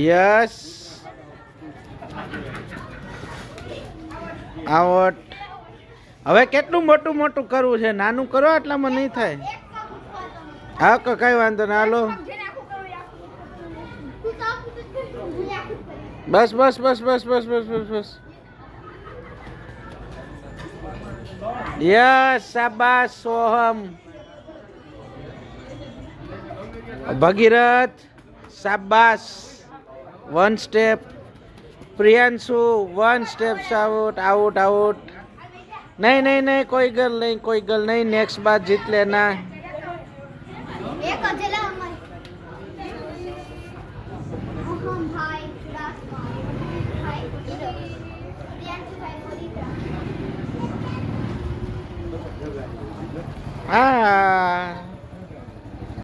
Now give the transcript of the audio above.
Yes out. હવે કેટલું મોટું મોટું કરવું છે? નાનું કરો એટલામાં નહીં થાય. હા તો કઈ વાંધો ના. હાલો બસ બસ બસ બસ બસ બસ બસ બસ. યસ શાબાશ સોહમ. ભગીરથ શાબાશ. One step. Priyanshu one step out out out. नहीं नहीं नहीं कोई गल नहीं, कोई गल नहीं. नेक्स्ट बार जीत लेना. हाँ